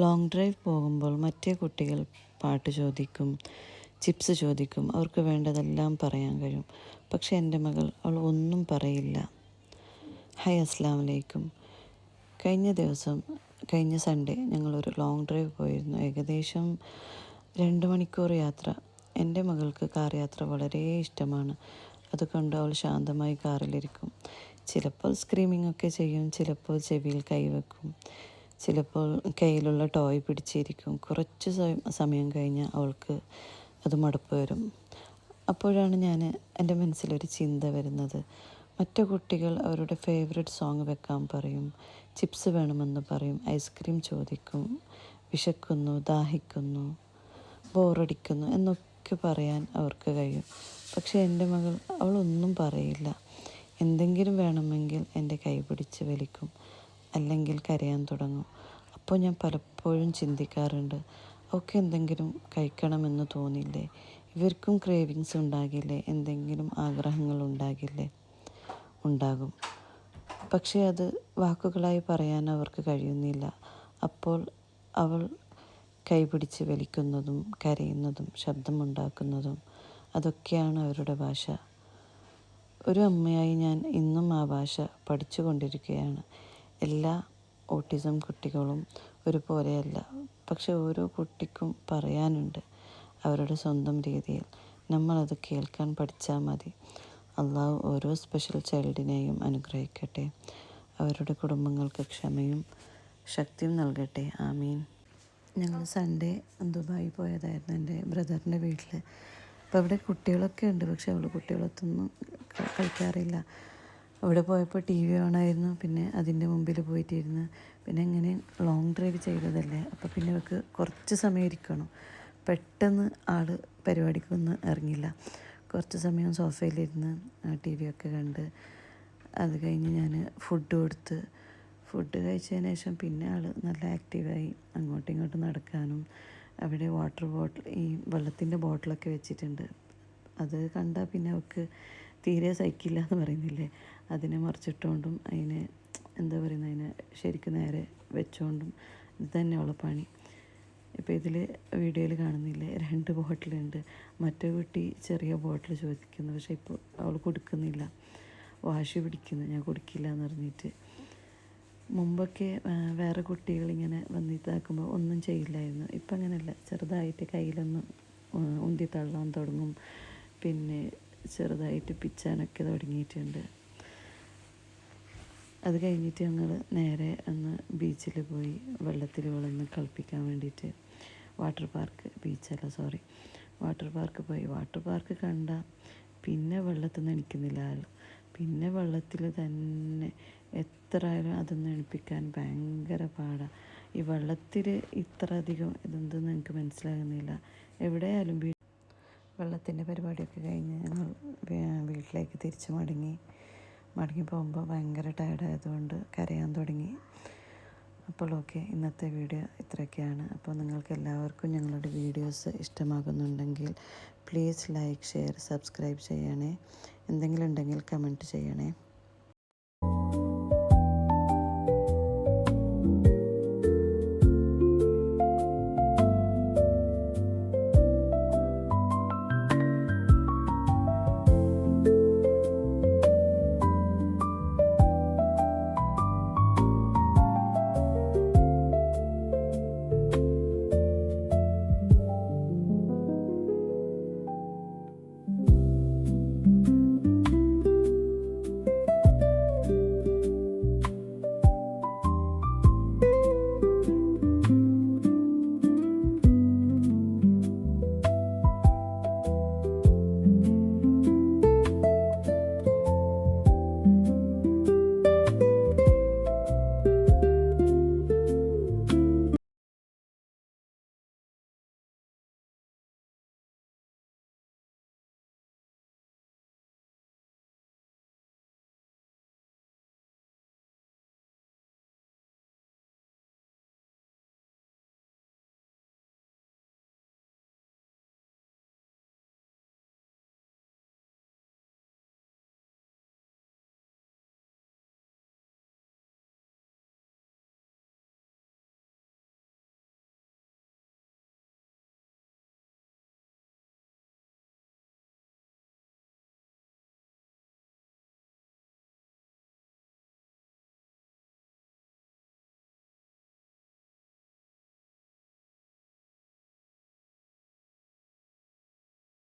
Long drive പോകുമ്പോൾ മറ്റേ കുട്ടികൾ പാട്ട് ചോദിക്കും, ചിപ്സ് ചോദിക്കും, അവർക്ക് വേണ്ടതെല്ലാം പറയാൻ കഴിയും. പക്ഷേ എൻ്റെ മകൾ അവൾ ഒന്നും പറയില്ല. ഹായ്, അസ്സലാമു അലൈക്കും. കഴിഞ്ഞ സൺഡേ ഞങ്ങളൊരു ലോങ് ഡ്രൈവ് പോയിരുന്നു. ഏകദേശം 2 മണിക്കൂർ യാത്ര. എൻ്റെ മകൾക്ക് കാർ യാത്ര വളരെ ഇഷ്ടമാണ്. അതുകൊണ്ട് അവൾ ശാന്തമായി കാറിലിരിക്കും. ചിലപ്പോൾ സ്ക്രീമിംഗ് ഒക്കെ ചെയ്യും, ചിലപ്പോൾ ചെവിയിൽ കൈവെക്കും, ചിലപ്പോൾ കയ്യിലുള്ള ടോയ് പിടിച്ചിരിക്കും. കുറച്ച് സമയം കഴിഞ്ഞാൽ അവൾക്ക് അത് മടുപ്പ് വരും. അപ്പോഴാണ് എൻ്റെ മനസ്സിലൊരു ചിന്ത വരുന്നത്. മറ്റു കുട്ടികൾ അവരുടെ ഫേവറേറ്റ് സോങ് വെക്കാൻ പറയും, ചിപ്സ് വേണമെന്ന് പറയും, ഐസ്ക്രീം ചോദിക്കും, വിശക്കുന്നു, ദാഹിക്കുന്നു, ബോറടിക്കുന്നു എന്നൊക്കെ പറയാൻ അവർക്ക് കഴിയും. പക്ഷേ എൻ്റെ മകൾ അവളൊന്നും പറയില്ല. എന്തെങ്കിലും വേണമെങ്കിൽ എൻ്റെ കൈ പിടിച്ച് വലിക്കും, അല്ലെങ്കിൽ കരയാൻ തുടങ്ങും. അപ്പോൾ ഞാൻ പലപ്പോഴും ചിന്തിക്കാറുണ്ട്, അവൾക്ക് എന്തെങ്കിലും കഴിക്കണമെന്ന് തോന്നില്ലേ? ഇവർക്കും ക്രേവിങ്സ് ഉണ്ടാകില്ലേ? എന്തെങ്കിലും ആഗ്രഹങ്ങൾ ഉണ്ടാകില്ലേ? ഉണ്ടാകും. പക്ഷേ അത് വാക്കുകളായി പറയാൻ അവർക്ക് കഴിയുന്നില്ല. അപ്പോൾ അവൾ കൈപിടിച്ച് വലിക്കുന്നതും കരയുന്നതും ശബ്ദമുണ്ടാക്കുന്നതും അതൊക്കെയാണ് അവരുടെ ഭാഷ. ഒരു അമ്മയായി ഞാൻ ഇന്നും ആ ഭാഷ പഠിച്ചുകൊണ്ടിരിക്കുകയാണ്. എല്ലാ ഓട്ടിസം കുട്ടികളും ഒരുപോലെയല്ല. പക്ഷെ ഓരോ കുട്ടിക്കും പറയാനുണ്ട് അവരുടെ സ്വന്തം രീതിയിൽ. നമ്മളത് കേൾക്കാൻ പഠിച്ചാൽ മതി. അള്ളാഹു ഓരോ സ്പെഷ്യൽ ചൈൽഡിനെയും അനുഗ്രഹിക്കട്ടെ. അവരുടെ കുടുംബങ്ങൾക്ക് ക്ഷമയും ശക്തിയും നൽകട്ടെ. ആമീൻ. ഞങ്ങൾ സൺഡേ ദുബായി പോയതായിരുന്നു, എൻ്റെ ബ്രദറിൻ്റെ വീട്ടിൽ. അപ്പോൾ അവിടെ കുട്ടികളൊക്കെ ഉണ്ട്, പക്ഷെ അവൾ കുട്ടികളൊത്തൊന്നും കളിക്കാറില്ല. അവിടെ പോയപ്പോൾ ടി വി ഓണായിരുന്നു. പിന്നെ അതിൻ്റെ മുമ്പിൽ പോയിട്ടിരുന്ന്, പിന്നെ ഇങ്ങനെ ലോങ് ഡ്രൈവ് ചെയ്തതല്ലേ, അപ്പോൾ പിന്നെ അവൾക്ക് കുറച്ച് സമയം ഇരിക്കണം. പെട്ടെന്ന് ആൾ പരിപാടിക്കൊന്നും ഇറങ്ങില്ല. കുറച്ച് സമയം സോഫയിലിരുന്ന് ടി വി ഒക്കെ കണ്ട്, അത് കഴിഞ്ഞ് ഞാൻ ഫുഡ് കഴിച്ചതിന് ശേഷം പിന്നെ ആൾ നല്ല ആക്റ്റീവായി. അങ്ങോട്ടും ഇങ്ങോട്ടും നടക്കാനും, അവിടെ ഈ വെള്ളത്തിൻ്റെ ബോട്ടിലൊക്കെ വെച്ചിട്ടുണ്ട്. അത് കണ്ടാൽ പിന്നെ അവൾക്ക് തീരെ സഹിക്കില്ല എന്ന് പറയുന്നില്ലേ, അതിനെ മറിച്ചിട്ടുകൊണ്ടും അതിനെ അതിനെ ശരിക്കും നേരെ വെച്ചുകൊണ്ടും ഇത് തന്നെ അവളെ പണി. ഇപ്പോൾ ഇതിൽ വീഡിയോയിൽ കാണുന്നില്ലേ, 2 ബോട്ടിലുണ്ട്. മറ്റേ കുട്ടി ചെറിയ ബോട്ടിൽ ചോദിക്കുന്നു, പക്ഷേ ഇപ്പോൾ അവൾ കൊടുക്കുന്നില്ല, വാശി പിടിക്കുന്നു, ഞാൻ കൊടുക്കില്ല എന്ന് പറഞ്ഞിട്ട്. മുമ്പൊക്കെ വേറെ കുട്ടികളിങ്ങനെ വന്നിട്ടാക്കുമ്പോൾ ഒന്നും ചെയ്യില്ലായിരുന്നു. ഇപ്പം അങ്ങനെയല്ല, ചെറുതായിട്ട് കയ്യിലൊന്ന് ഉന്തി തള്ളാൻ തുടങ്ങും, പിന്നെ ചെറുതായിട്ട് പിച്ചാനൊക്കെ തുടങ്ങിയിട്ടുണ്ട്. അത് കഴിഞ്ഞിട്ട് ഞങ്ങൾ നേരെ ഒന്ന് ബീച്ചിൽ പോയി, വെള്ളത്തിൽ വളർന്ന് കളിപ്പിക്കാൻ വേണ്ടിയിട്ട്. വാട്ടർ പാർക്ക് പോയി. വാട്ടർ പാർക്ക് കണ്ട പിന്നെ വെള്ളത്തിൽ നിന്ന് എണിക്കുന്നില്ല ആൾ. പിന്നെ വെള്ളത്തിൽ തന്നെ എത്ര ആയാലും അതൊന്നും എണിപ്പിക്കാൻ ഭയങ്കര പാടാണ്. ഈ വെള്ളത്തിൽ ഇത്ര അധികം ഇതെന്തെന്ന് എനിക്ക് മനസ്സിലാകുന്നില്ല. എവിടെയായാലും വെള്ളത്തിൻ്റെ പരിപാടിയൊക്കെ കഴിഞ്ഞ് ഞങ്ങൾ വീട്ടിലേക്ക് തിരിച്ച് മടങ്ങി പോകുമ്പോൾ ഭയങ്കര ടയർഡായതുകൊണ്ട് കരയാൻ തുടങ്ങി. അപ്പോൾ ഓക്കെ, ഇന്നത്തെ വീഡിയോ ഇത്രയൊക്കെയാണ്. അപ്പോൾ നിങ്ങൾക്ക് എല്ലാവർക്കും ഞങ്ങളുടെ വീഡിയോസ് ഇഷ്ടമാകുന്നുണ്ടെങ്കിൽ പ്ലീസ് ലൈക്ക്, ഷെയർ, സബ്സ്ക്രൈബ് ചെയ്യണേ. എന്തെങ്കിലും ഉണ്ടെങ്കിൽ കമൻറ്റ് ചെയ്യണേ.